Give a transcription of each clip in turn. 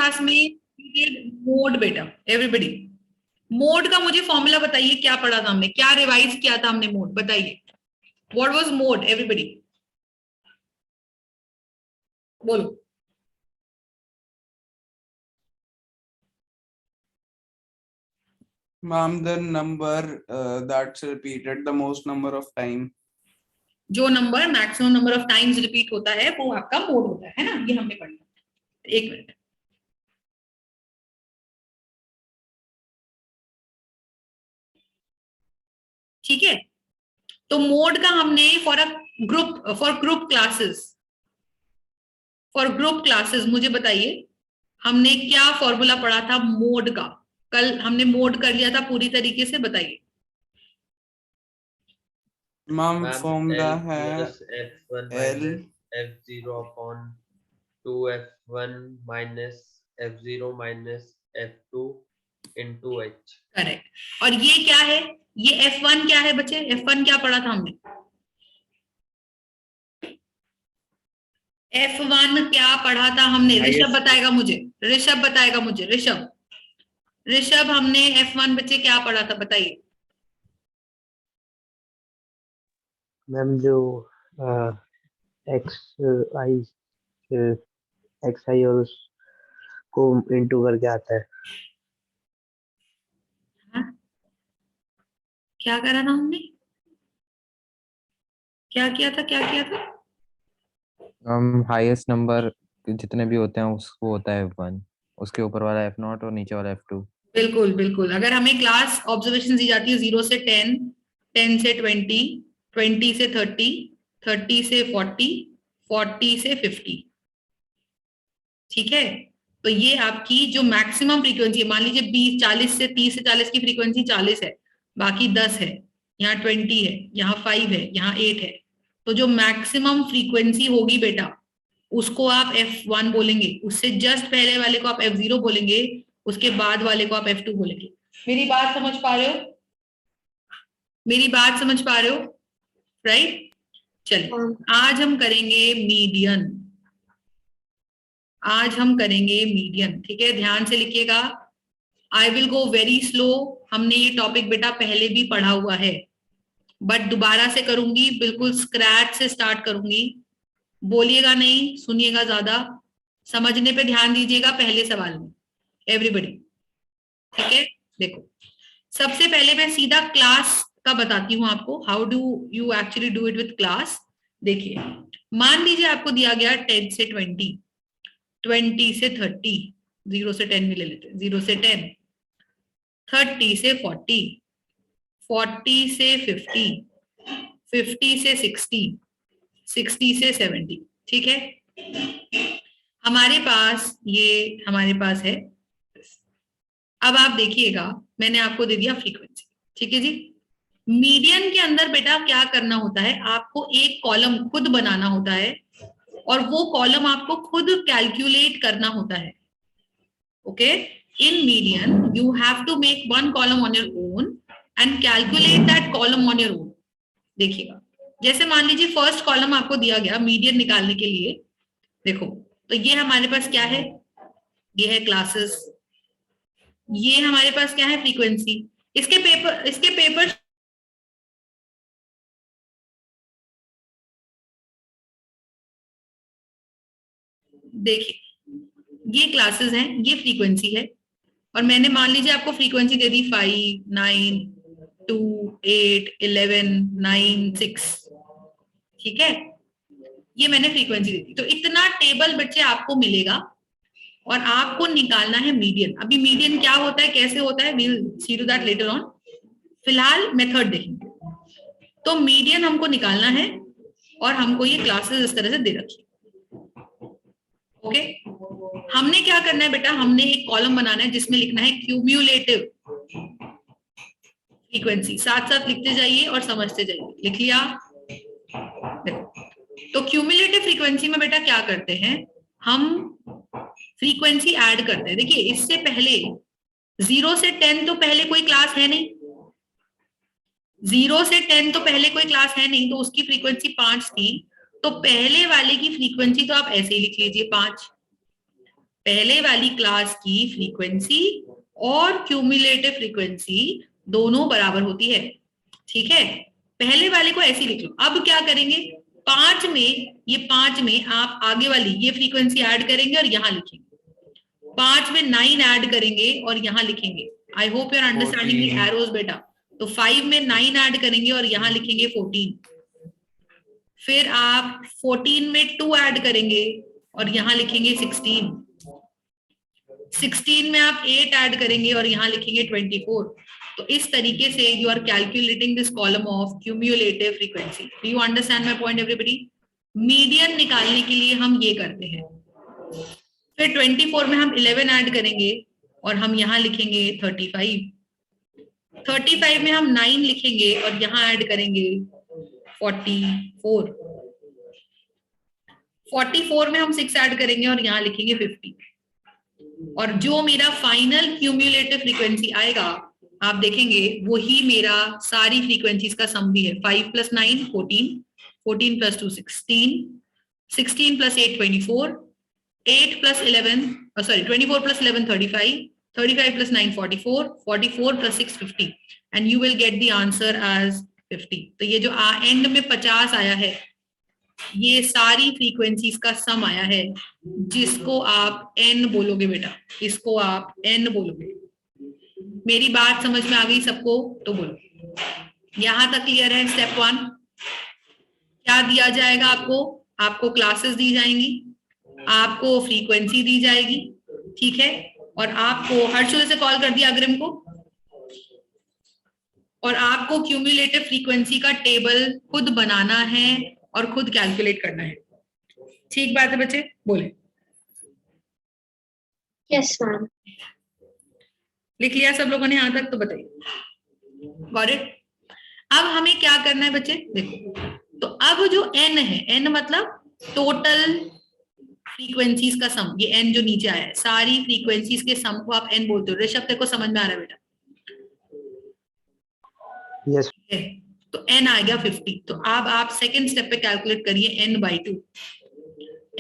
Class में mode बेटा, everybody mode का मुझे फॉर्मूला बताइए, क्या पढ़ा था हमने, क्या रिवाइज किया था हमने मोड, बताइए व्हाट वाज मोड, एवरीबडी बोलो। Ma'am, the number that's repeated the most number of time. जो number maximum number of times repeat होता है वो आपका मोड होता है ना, ये हमने पढ़ा। एक मिनट, ठीक है। तो मोड का हमने फॉर ग्रुप क्लासेस मुझे बताइए हमने क्या फॉर्मूला पढ़ा था मोड का, कल हमने मोड कर लिया था पूरी तरीके से, बताइए। मैम फॉर्मूला है F1 L minus F0 upon 2F1 minus F0 minus F2 into H। Correct. और ये क्या है, ये F1 क्या है बच्चे, F1 क्या पढ़ा था हमने, F1 क्या पढ़ा था हमने, ऋषभ बताएगा मुझे, ऋषभ बताएगा मुझे, ऋषभ हमने F1 बच्चे क्या पढ़ा था, बताइए। मैम जो एक्स आई और उसको इंटू करके आता है। हाँ? क्या करा था हमने, क्या किया था हाईएस्ट नंबर जितने भी होते हैं उसको होता है F1, उसके ऊपर वाला F0 और नीचे वाला F2। बिल्कुल बिल्कुल। अगर हमें क्लास ऑब्जर्वेशन दी जाती है 0 से 10, 10 से 20, 20 से 30, 30 से 40, 40 से 50, ठीक है। तो ये आपकी जो मैक्सिमम फ्रीक्वेंसी है, मान लीजिए 20 40 से 30 से 40 की फ्रीक्वेंसी 40 है, बाकी 10 है, यहाँ 20 है, यहाँ 5 है, यहाँ 8 है, तो जो मैक्सिमम फ्रीक्वेंसी होगी बेटा उसको आप F1 बोलेंगे, उससे जस्ट पहले वाले को आप F0 बोलेंगे, उसके बाद वाले को आप F2 बोलेंगे। मेरी बात समझ पा रहे हो, मेरी बात समझ पा रहे हो, राइट। चलिए आज हम करेंगे मीडियन, आज हम करेंगे मीडियन, ठीक है, ध्यान से लिखिएगा। I will go very slow, हमने ये टॉपिक बेटा पहले भी पढ़ा हुआ है, बट दोबारा से करूंगी, बिल्कुल स्क्रैच से स्टार्ट करूंगी, बोलिएगा नहीं, सुनिएगा ज्यादा, समझने पे ध्यान दीजिएगा पहले सवाल में, एवरीबडी, ठीक है। देखो सबसे पहले मैं सीधा क्लास का बताती हूँ आपको, how do you actually do it with class. देखिए मान लीजिए आपको दिया गया 10 से 20, 20 से 30, 0 से 10 भी ले लेते हैं, 0 से 10, 30 से 40, 40 से 50, 50 से 60, 60 से 70, ठीक है। हमारे पास है। अब आप देखिएगा मैंने आपको दे दिया फ्रीक्वेंसी, ठीक है जी। मीडियन के अंदर बेटा क्या करना होता है, आपको एक कॉलम खुद बनाना होता है और वो कॉलम आपको खुद कैलकुलेट करना होता है, okay. In median you have to make one column on your own and calculate that column on your own. देखिएगा जैसे मान लीजिए फर्स्ट कॉलम आपको दिया गया मीडियन निकालने के लिए, देखो तो ये हमारे पास क्या है, ये है क्लासेस, ये हमारे पास क्या है फ्रीक्वेंसी। इसके पेपर देखिए, ये क्लासेस हैं, ये फ्रीक्वेंसी है, और मैंने मान लीजिए आपको फ्रीक्वेंसी दे दी 5, 9, 2, 8, 11, 9, 6, ठीक है, ये मैंने फ्रीक्वेंसी दी थी। तो इतना टेबल बच्चे आपको मिलेगा और आपको निकालना है मीडियन। अभी मीडियन क्या होता है, कैसे होता है, we will see to that later on, फिलहाल मेथड देखेंगे। तो मीडियन हमको निकालना है और हमको ये क्लासेस इस तरह से दे रखी, ओके। हमने क्या करना है बेटा, हमने एक कॉलम बनाना है जिसमें लिखना है क्यूम्युलेटिव फ्रीक्वेंसी, साथ साथ लिखते जाइए और समझते जाइए। लिख लिया, तो क्यूम्युलेटिव फ्रीक्वेंसी में बेटा क्या करते हैं, हम फ्रीक्वेंसी ऐड करते हैं। देखिए इससे पहले 0 से 10 तो पहले कोई क्लास है नहीं, 0 से 10 तो पहले कोई क्लास है नहीं, तो उसकी फ्रीक्वेंसी 5 थी, तो पहले वाले की फ्रीक्वेंसी तो आप ऐसे ही लिख लीजिए 5। पहले वाली क्लास की फ्रीक्वेंसी और क्यूमुलेटिव फ्रीक्वेंसी दोनों बराबर होती है, ठीक है। पहले वाले को ऐसे लिख लो। अब क्या करेंगे, 5 में, ये 5 में आप आगे वाली ये फ्रीक्वेंसी ऐड करेंगे और यहाँ लिखेंगे, 5 में 9 ऐड करेंगे और यहाँ लिखेंगे। I hope you are understanding the arrows बेटा। तो 5 में 9 ऐड करेंगे और यहाँ लिखेंगे 14। फिर आप 14 में 2 ऐड करेंगे और यहाँ लिखेंगे 16। 16 में आप 8 ऐड करेंगे और यहाँ लिखेंगे 24। तो इस तरीके से you are calculating this column of cumulative frequency. Do you understand my point everybody? Median निकालने के लिए हम ये करते हैं। फिर 24 में हम 11 ऐड करेंगे और हम यहाँ लिखेंगे 35। 35 में हम 9 लिखेंगे और यहाँ ऐड करेंगे 44। 44 में हम 6 ऐड करेंगे और यहाँ लिखेंगे 50। और जो मेरा फाइनल क्यूमुलेटिव फ्रीक्वेंसी आएगा आप देखेंगे वही मेरा सारी फ्रीक्वेंसीज का सम भी है। 5 + 9 14, 14 + 2 16, 16 + 8 24, 8 + 11 24 + 11 35, 35 + 9 44, 44 + 6 50 and you will get the answer as 50। तो ये जो एंड में 50 आया है ये सारी फ्रीक्वेंसीज का सम आया है, जिसको आप n बोलोगे बेटा, इसको आप n बोलोगे। मेरी बात समझ में आ गई सबको? तो बोलो, यहां तक क्लियर है? स्टेप 1 क्या दिया जाएगा आपको? आपको क्लासेस दी जाएंगी, आपको फ्रीक्वेंसी दी जाएगी, ठीक है। और आपको हर्षुल से कॉल कर दिया अग्रिम को, और आपको क्यूमुलेटिव फ्रीक्वेंसी का टेबल खुद बनाना है और खुद कैलकुलेट करना है। ठीक बात है बच्चे? बोले यस मैम। लिख लिया सब लोगों ने यहां तक? तो बताइए। Got it? अब हमें क्या करना है बच्चे? देखो, तो अब जो n है, n मतलब टोटल फ्रीक्वेंसीज का सम, ये n जो नीचे आया है सारी फ्रीक्वेंसीज के सम को आप n बोलते हो। ऋषभ तेरे को समझ में आ रहा है बेटा? यस। तो n आ गया 50। तो अब आप सेकेंड स्टेप पे कैलकुलेट करिए n/2।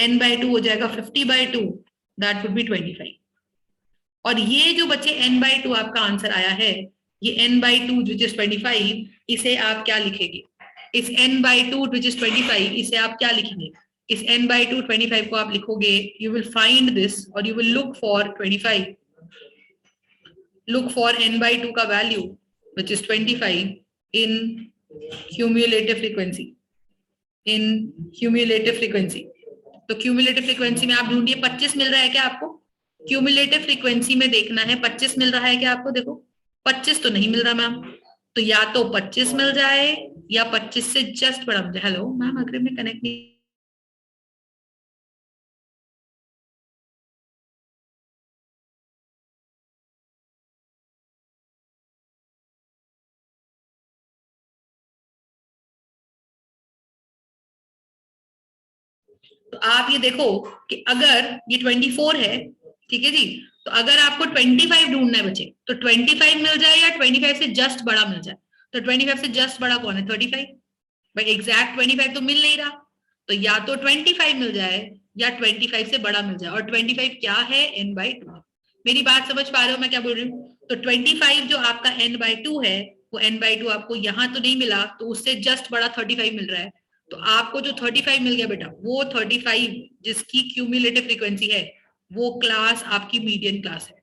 n/2 हो जाएगा 50/2, दैट वुड बी 25। और ये जो बच्चे n/2 आपका आंसर आया है, ये n/2 विच इज 25, इसे आप क्या लिखेंगे? इस n/2 विच इज 25 इसे आप क्या लिखेंगे? इस n/2 25 को आप लिखोगे, यू विल फाइंड दिस और you will look for 25, look for n/2 का value which is 25 in cumulative frequency, in cumulative frequency. तो क्यूमुलेटिव फ्रीक्वेंसी में आप ढूंढिए 25 मिल रहा है क्या आपको? क्यूमुलेटिव फ्रीक्वेंसी में देखना है 25 मिल रहा है क्या आपको? देखो 25 तो नहीं मिल रहा मैम, तो या तो 25 मिल जाए या 25 से जस्ट बड़ा मिल जाए। हेलो मैम, अग्रिम में कनेक्ट नहीं। तो आप ये देखो कि अगर ये 24 है, ठीक है जी, तो अगर आपको 25 ढूंढना है बच्चे, तो 25 मिल जाए या 25 से जस्ट बड़ा मिल जाए। तो 25 से जस्ट बड़ा कौन है? 35। भाई एग्जैक्ट 25 तो मिल नहीं रहा, तो या तो 25 मिल जाए या 25 से बड़ा मिल जाए। और 25 क्या है? n/2। मेरी बात समझ पा रहे हो मैं क्या बोल रही हूँ? तो 25 जो आपका n/2 है, वो n/2 आपको यहाँ तो नहीं मिला, तो उससे जस्ट बड़ा 35 मिल रहा है। तो आपको जो 35 मिल गया बेटा, वो 35 जिसकी क्यूमुलेटिव फ्रीक्वेंसी है, वो क्लास आपकी मीडियन क्लास है।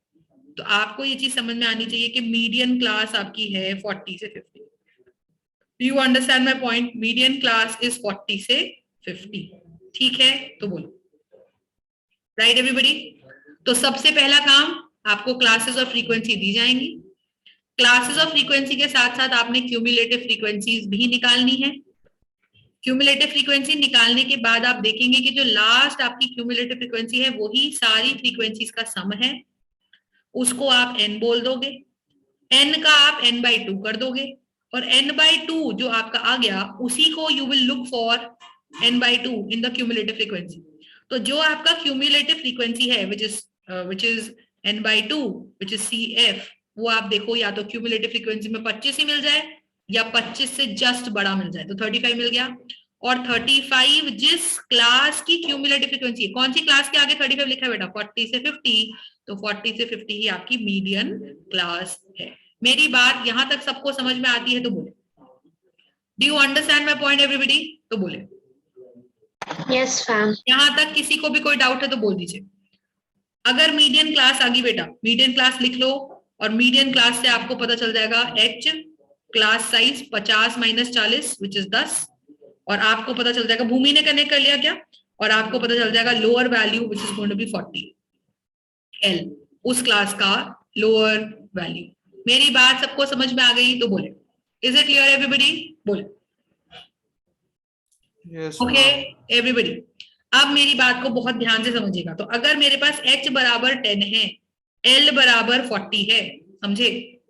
तो आपको ये चीज समझ में आनी चाहिए कि मीडियन क्लास आपकी है 40 से 50। Do you understand my point? Median class is 40 से 50। ठीक है, तो बोलो राइट एवरीबॉडी। तो सबसे पहला काम, आपको क्लासेस और फ्रीक्वेंसी दी जाएंगी। क्लासेस और फ्रीक्वेंसी के साथ साथ आपने क्यूमुलेटिव फ्रीक्वेंसीज भी निकालनी है। क्यूमुलेटिव फ्रीक्वेंसी निकालने के बाद आप देखेंगे कि जो लास्ट आपकी क्यूमुलेटिव फ्रीक्वेंसी है वही सारी फ्रीक्वेंसीज का सम है, उसको आप n बोल दोगे। n का आप n/2 कर दोगे, और n/2 जो आपका आ गया उसी को you will look for n/2 in the cumulative frequency. तो जो आपका क्यूमुलेटिव फ्रीक्वेंसी है which is n/2 which is CF, वो आप देखो या तो क्यूमुलेटिव फ्रीक्वेंसी में 25 ही मिल जाए या 25 से जस्ट बड़ा मिल जाए। तो 35 मिल गया, और 35 जिस क्लास की क्यूमुलेटिव फ्रीक्वेंसी है। कौन सी क्लास के आगे 35 लिखा है बेटा? 40 से 50, तो 40 से 50 ही आपकी मीडियन क्लास है। मेरी बात यहां तक सबको समझ में आती है तो बोले, do you understand my point everybody? तो बोले यस मैम। यहां तक किसी को भी कोई डाउट है तो बोल दीजिए। अगर मीडियन क्लास आ गई बेटा, मीडियन क्लास लिख लो, और मीडियन क्लास से आपको पता चल जाएगा H class size 50 minus 40 which is 10, और आपको पता चल जाएगा, भूमि ने कनेक्ट कर लिया क्या, और आपको पता चल जाएगा lower value which is going to be 40 L, उस क्लास का लोअर वैल्यू। मेरी बात सबको समझ में आ गई तो बोले, इज इट क्लियर एवरीबॉडी? बोले Yes, ओके ma'am. एवरीबॉडी। अब मेरी बात को बहुत ध्यान से समझिएगा। तो अगर मेरे पास h बराबर 10 है, l बराबर 40 है, समझे,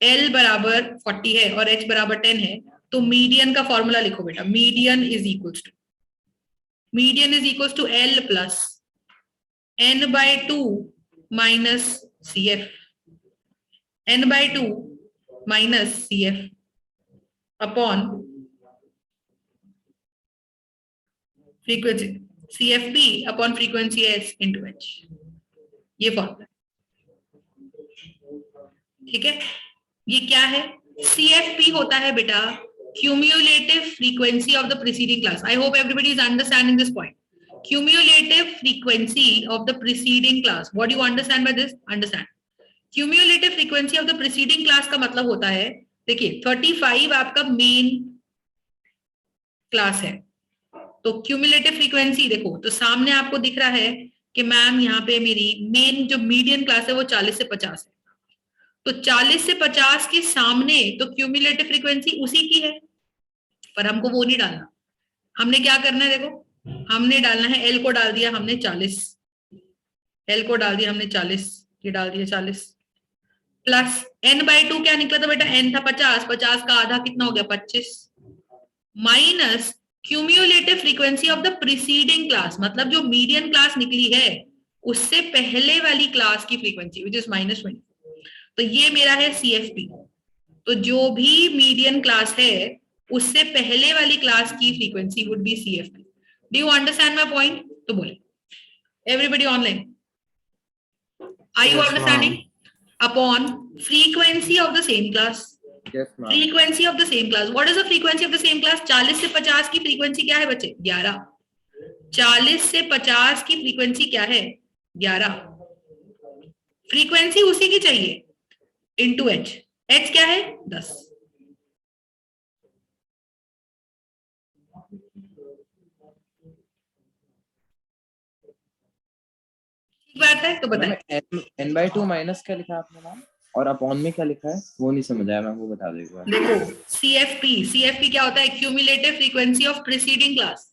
l बराबर 40 है और h बराबर 10 है, तो मीडियन का फॉर्मूला लिखो बेटा। Median is equals to l plus n/2 minus cf, n/2 minus cf upon frequency, CFP upon frequency s into h, ये फॉर्मूला, ठीक है। ये क्या है? CFP होता है बेटा cumulative frequency of the preceding class. I hope everybody is understanding this point. Cumulative frequency of the preceding class, what do you understand by this? Understand cumulative frequency of the preceding class का मतलब होता है, देखिए 35 आपका main class है, तो cumulative frequency देखो तो सामने आपको दिख रहा है कि मैम यहाँ पे मेरी मेन जो मीडियन क्लास है वो 40 से 50 है, तो 40 से 50 के सामने तो क्यूमुलेटिव फ्रीक्वेंसी उसी की है, पर हमको वो नहीं डालना। हमने क्या करना है, देखो हमने डालना है, एल को डाल दिया हमने 40, एल को डाल दिया हमने 40, ये डाल दिया 40 प्लस n/2 क्या निकला था बेटा? n था 50, 50 का आधा कितना हो गया? 25 minus cumulative frequency of the preceding class, मतलब जो मीडियन क्लास निकली है उससे पहले वाली क्लास की फ्रीक्वेंसी विच इज -20, तो ये मेरा है CFP। तो जो भी मीडियन क्लास है उससे पहले वाली क्लास की frequency would be CFP। Do you understand my point? तो बोले everybody online, are you Yes, understanding? Upon frequency of the same class, frequency of the same class, what is the frequency of the same class? 40 से 50 की frequency क्या है बच्चे? 11। 40 से 50 की frequency क्या है? 11। फ्रीक्वेंसी उसी की चाहिए इनटू h, h क्या है? 10। ठीक बात है, तो बताएं। n/2 माइनस क्या लिखा आपने मैम, और अपॉन में क्या लिखा है वो नहीं समझ आया मैम, वो बता दीजिए। देखो CFP क्या होता है? Cumulative frequency of preceding class.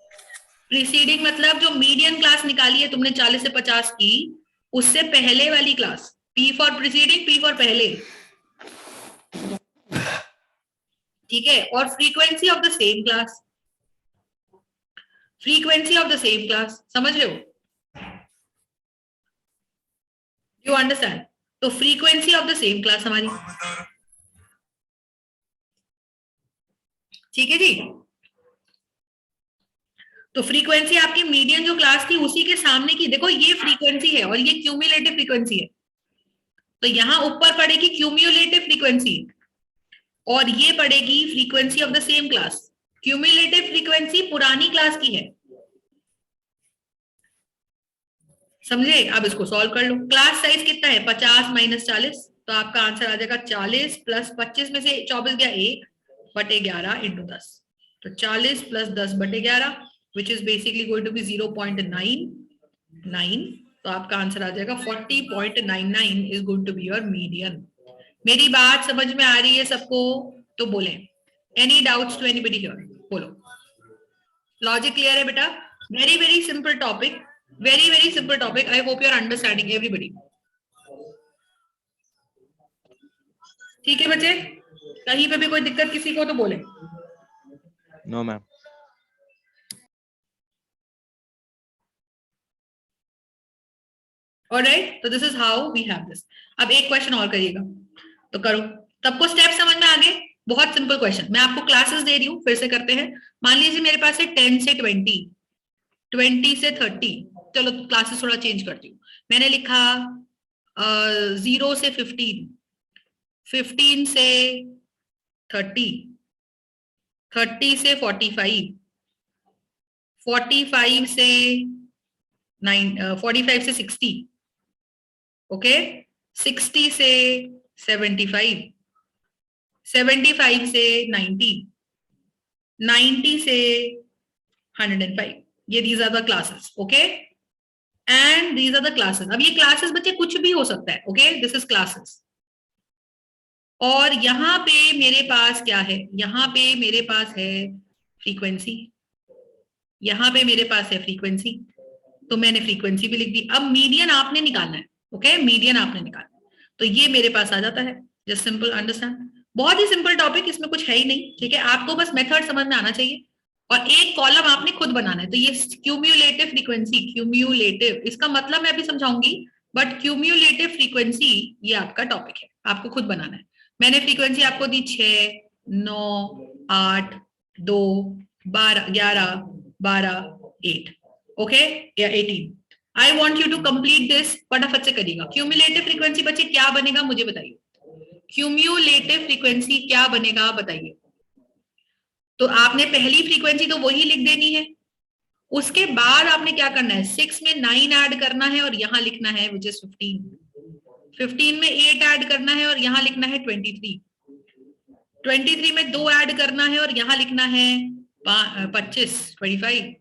Preceding मतलब जो मीडियन क्लास निकाली है तुमने 40 से 50 की, उससे पहले वाली class. P for preceding, P for पहले, ठीक है। और frequency of the same class, frequency of the same class, समझ रहे हो? You understand? तो frequency of the same class हमारी, ठीक है जी। तो फ्रीक्वेंसी आपकी मीडियन जो क्लास थी उसी के सामने की, देखो ये फ्रीक्वेंसी है और ये क्यूमुलेटिव फ्रीक्वेंसी है, तो यहां ऊपर पड़ेगी क्यूमुलेटिव फ्रीक्वेंसी और ये पड़ेगी frequency of the same class. Cumulative frequency पुरानी क्लास की है, समझे? अब इसको सॉल्व कर लो। क्लास साइज कितना है? 50 माइनस 40, तो आपका आंसर आ जाएगा 40 प्लस 25 में से 24 गया 1/11 इंटू 10, तो 40 plus 10/11 which is basically going to be 0.99, तो आपका आंसर आ जाएगा 40.99 is going to be your median. मेरी बात समझ में आ रही है सबको? तो बोले any doubts to anybody here? बोलो, लॉजिक क्लियर है बेटा? Very very simple topic, very very simple topic. I hope you are understanding everybody. ठीक है बच्चे, कहीं पे भी कोई दिक्कत किसी को तो बोले। No ma'am. Alright, so this is how we have this. अब एक क्वेश्चन और करिएगा, तो करो। सबको स्टेप समझ में आ गए? बहुत सिंपल क्वेश्चन, मैं आपको क्लासेस दे रही हूँ, फिर से करते हैं। मान लीजिए मेरे पास है 10 से 20, 20 से 30, चलो क्लासेस थोड़ा चेंज करती हूँ। मैंने लिखा 0 से 15, 15 से 30, 30 से 45, 45 से 45 से 60, ओके, 60 से 75, 75 से 90, 90 से 105, ये these are the classes, okay, and these are the classes। अब ये classes बच्चे कुछ भी हो सकता है, okay, this is classes। और यहाँ पे मेरे पास क्या है, यहाँ पे मेरे पास है फ्रीक्वेंसी, यहाँ पे मेरे पास है फ्रीक्वेंसी, तो मैंने फ्रीक्वेंसी भी लिख दी। अब मीडियन आपने निकालना है, ओके, मीडियन आपने निकालना है, तो ये मेरे पास आ जाता है। जस्ट सिंपल अंडरस्टैंड, बहुत ही सिंपल टॉपिक, इसमें कुछ है ही नहीं, ठीक है, आपको बस मेथड समझ में आना चाहिए। और एक कॉलम आपने खुद बनाना है, तो ये क्यूम्युलेटिव फ्रीक्वेंसी, क्यूम्युलेटिव, इसका मतलब मैं अभी समझाऊंगी, बट क्यूम्युलेटिव फ्रीक्वेंसी ये आपका टॉपिक है, आपको खुद बनाना है। मैंने फ्रीक्वेंसी आपको दी 6, 9, 8, 2, 12, 11, 12, 8, ओके, या 18। I want you to complete this, फटाफट से करिएगा। क्यूम्युलेटिव फ्रीक्वेंसी बच्चे क्या बनेगा मुझे बताइए, क्यूम्युलेटिव फ्रीक्वेंसी क्या बनेगा बताइए। तो आपने पहली फ्रीक्वेंसी तो वही लिख देनी है, उसके बाद आपने क्या करना है, 6 में 9 ऐड करना है और यहां लिखना है विच इज 15, 15 में 8 ऐड करना है और यहां लिखना है 23, 23 में 2 ऐड करना है और यहां लिखना है 25, 25,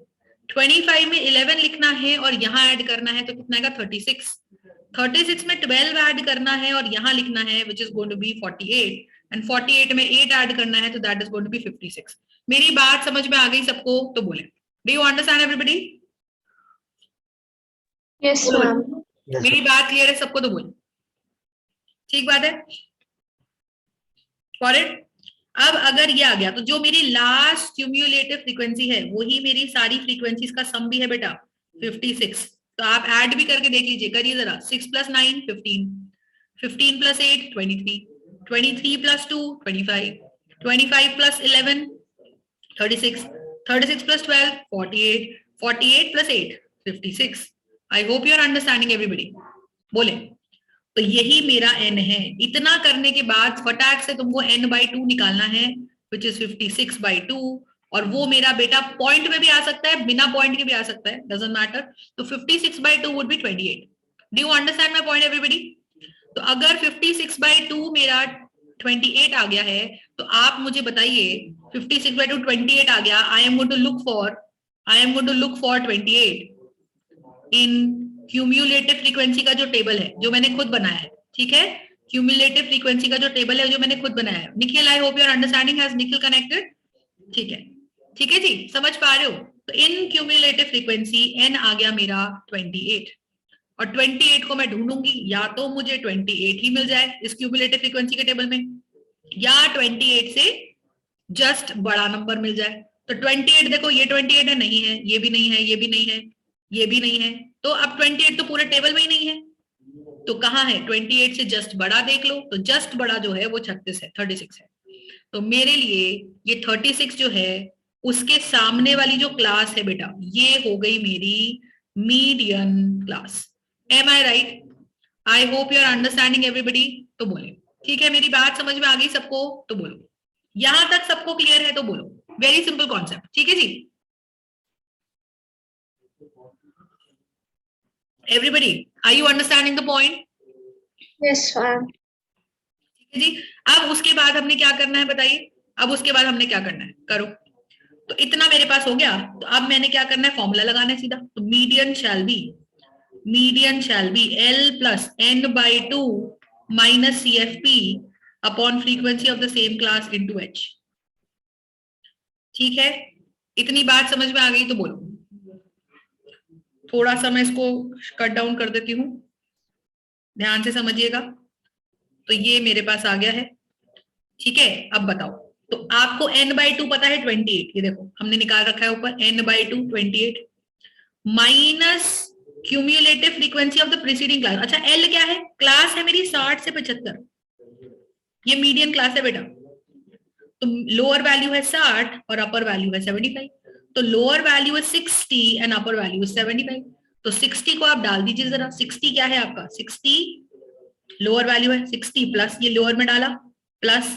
25 में 11 लिखना है और यहां ऐड करना है, तो कितना आएगा 36, 36 में 12 ऐड करना है और यहां लिखना है which is going to be 48, and 48 में 8 ऐड करना है, तो that is going to be 56। मेरी बात समझ में आ गई सबको, तो बोले, do you understand everybody? Yes, ma'am. मेरी बात क्लियर है सबको, तो बोले, ठीक बात है, फॉर इट। अब अगर ये आ गया, तो जो मेरी लास्ट क्यूम्युलेटिव फ्रीक्वेंसी है वही मेरी सारी फ्रीक्वेंसीज का सम भी है बेटा, 56। तो आप ऐड भी करके देख लीजिए, करिए जरा, 6 + 9 15, 15 + 8 23, 23 + 2 25, 25 + 11 36, 36 + 12 48, 48 + 8 56। I hope you are understanding everybody, बोले। तो यही मेरा n है। इतना करने के बाद फटाक से तुमको n/2 निकालना है, विच इज 56/2, और वो मेरा बेटा पॉइंट में भी आ सकता है, बिना पॉइंट के भी आ सकता है, डजंट मैटर। तो 56/2 would be 28। Do you understand my point everybody? तो अगर 56/2 मेरा 28 आ गया है, तो आप मुझे बताइए 56/2 28 आ गया, I am going to look for 28 in cumulative frequency का जो टेबल है, जो मैंने खुद बनाया है, ठीक है, क्यूम्युलेटिव फ्रीक्वेंसी का जो टेबल है जो मैंने खुद बनाया है। Nikhil, I hope you are understanding, has Nikhil connected? ठीक है, ठीक है जी, समझ पा रहे हो? तो इन क्यूम्युलेटिव फ्रीक्वेंसी n आ गया मेरा 28, और 28 को मैं ढूंढूंगी, या तो मुझे 28 ही मिल जाए इस क्यूम्युलेटिव फ्रीक्वेंसी के टेबल में, या 28 से जस्ट बड़ा नंबर मिल जाए। तो 28 देखो, ये 28 है, नहीं है, ये भी नहीं है, ये भी नहीं है, ये भी नहीं है, तो अब 28 तो पूरे टेबल में ही नहीं है, तो कहाँ है? 28 से जस्ट बड़ा देख लो, तो जस्ट बड़ा जो है वो 36 है, 36 है। तो मेरे लिए ये 36 जो है उसके सामने वाली जो क्लास है बेटा, ये हो गई मेरी median class. Am I right? I hope you are understanding everybody. तो बोले, ठीक है, मेरी बात समझ में आ गई सबको? तो बोलो, यहां तक सबको क्लियर है? तो बोलो, वेरी सिंपल कॉन्सेप्ट, ठीक है जी। Everybody, are you understanding the point? Yes, ma'am. ठीक है जी। अब उसके बाद हमने क्या करना है बताइए? अब उसके बाद हमने क्या करना है, करो। तो इतना मेरे पास हो गया, तो अब मैंने क्या करना है, फॉर्मूला लगाना है सीधा। तो median shall be L + n/2 - CFP upon frequency of the same class into H। ठीक है, इतनी बात समझ में आ गई? तो बोलो। थोड़ा सा मैं इसको कट डाउन कर देती हूँ, ध्यान से समझिएगा। तो ये मेरे पास आ गया है, ठीक है। अब बताओ, तो आपको n/2 पता है 28, ये देखो हमने निकाल रखा है ऊपर, n/2 28 minus cumulative frequency of the preceding class. अच्छा, L क्या है? क्लास है मेरी 60 से 75, ये मीडियन क्लास है बेटा। तो लोअर वैल्यू है 60 और अपर वैल्यू है 75, तो लोअर वैल्यू है 60 एंड अपर वैल्यू है 75। तो 60 को आप डाल दीजिए जरा, 60 क्या है आपका, 60 लोअर वैल्यू है 60 प्लस ये लोअर में डाला प्लस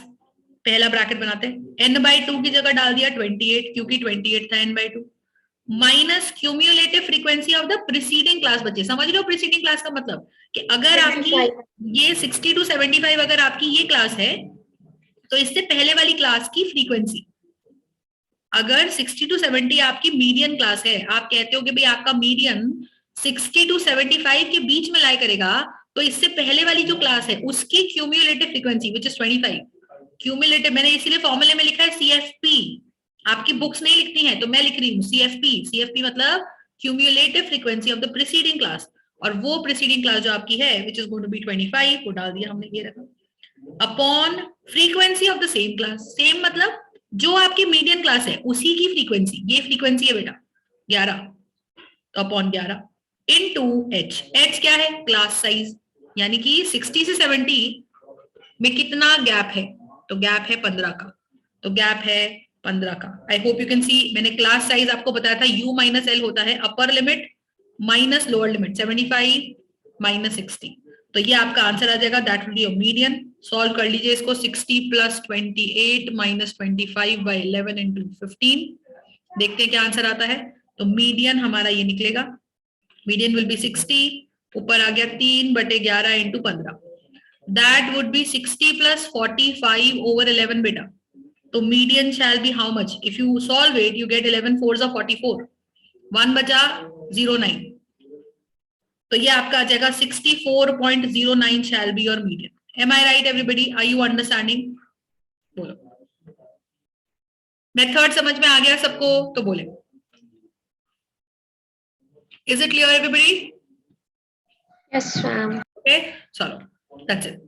पहला ब्रैकेट बनाते हैं n/2 की जगह डाल दिया 28 क्योंकि 28 था n/2 minus cumulative frequency of the preceding class. बच्चे समझ रहे हो प्रीसीडिंग क्लास का मतलब कि अगर आपकी ये 60 to 75 अगर आपकी ये क्लास है तो इससे पहले वाली क्लास की फ्रीक्वेंसी, अगर 60 to 70 आपकी मीडियन क्लास है, आप कहते हो कि भाई आपका मीडियन 60 to 75 के बीच में लाई करेगा, तो इससे पहले वाली जो क्लास है उसकी cumulative frequency which is 25। Cumulative मैंने इसीलिए फॉर्मूले में लिखा है CFP, आपकी बुक्स नहीं लिखती हैं तो मैं लिख रही हूँ CFP मतलब cumulative frequency of the preceding class, और वो प्रीसीडिंग क्लास जो आपकी है which is going to be 25 वो डाल दिया हमने, ये रखा upon frequency of the same class. Same मतलब जो आपकी मीडियन क्लास है उसी की फ्रीक्वेंसी, ये फ्रीक्वेंसी है बेटा 11, तो अपॉन 11 इनटू h क्या है, क्लास साइज, यानी कि 60 से 70 में कितना गैप है, तो गैप है 15 का, तो गैप है 15 का। आई होप यू कैन सी, मैंने क्लास साइज आपको बताया था u माइनस एल होता है upper limit minus lower limit 75 minus 60, तो ये आपका आंसर आ जाएगा, that will be your median. Solve कर लीजिए इसको, 60 प्लस 28 माइनस 25 बाई 11 इंटू 15, देखते हैं क्या आंसर आता है। तो मीडियन हमारा ये निकलेगा, मीडियन विल बी 60, ऊपर आ गया 3/11 into 15, that would be 60 plus 45 over 11 बेटा। तो median shall be how much, if you solve it you get 11 4s are 44, 1 बचा 09, तो ये आपका आ जाएगा 64.09 shall be your median. Am I right everybody? Are you understanding? बोलो, मेथड समझ में आ गया सबको तो बोले, is it clear everybody? Yes, ma'am. Okay, चलो, that's it.